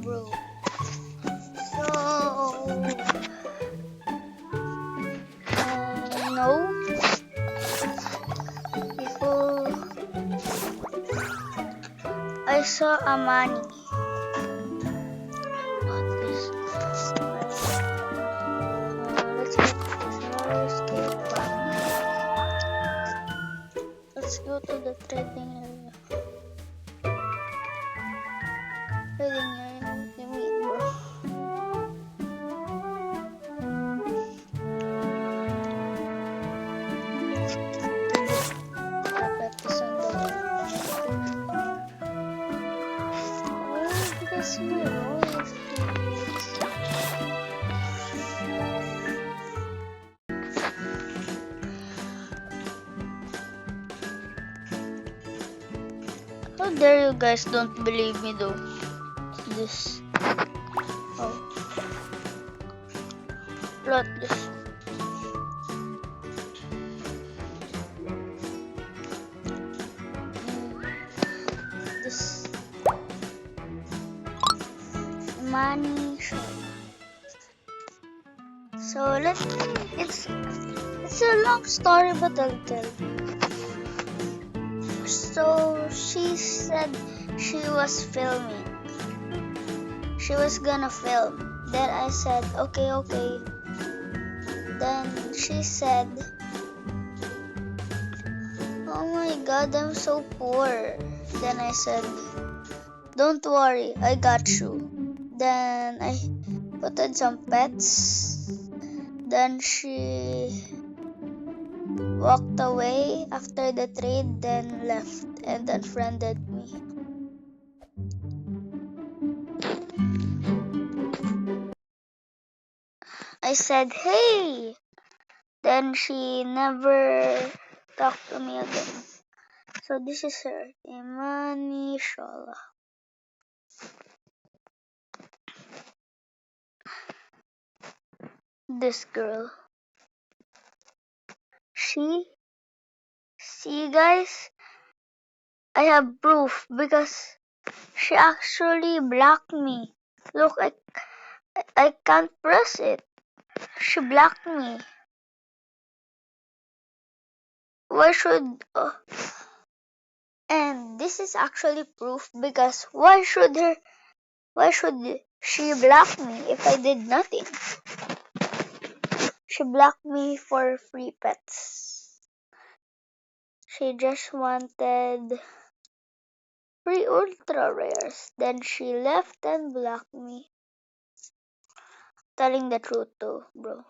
bro. So, no, before I saw a money. Not this. Let's get this. Escape back. Let's go to the trading area. Trading area. What do you mean, bro? Practice on the wall. Oh, because my roller skates. How dare you guys don't believe me though? This. Oh. Plot this. This. Money shot. So it's a long story but I'll tell. So she said she was filming. She was gonna film. Then I said, okay. Then she said, oh my god, I'm so poor. Then I said, don't worry, I got you. Then I put in some pets. Then she walked away after the trade, then left and unfriended me. I said, hey! Then she never talked to me again. So this is her, Imani Shola. This girl. See guys, I have proof because she actually blocked me. Look, I can't press it. She blocked me. Why should and this is actually proof because why should she block me if I did nothing? She blocked me for free pets. She just wanted free ultra rares. Then she left and blocked me. Telling the truth though, bro.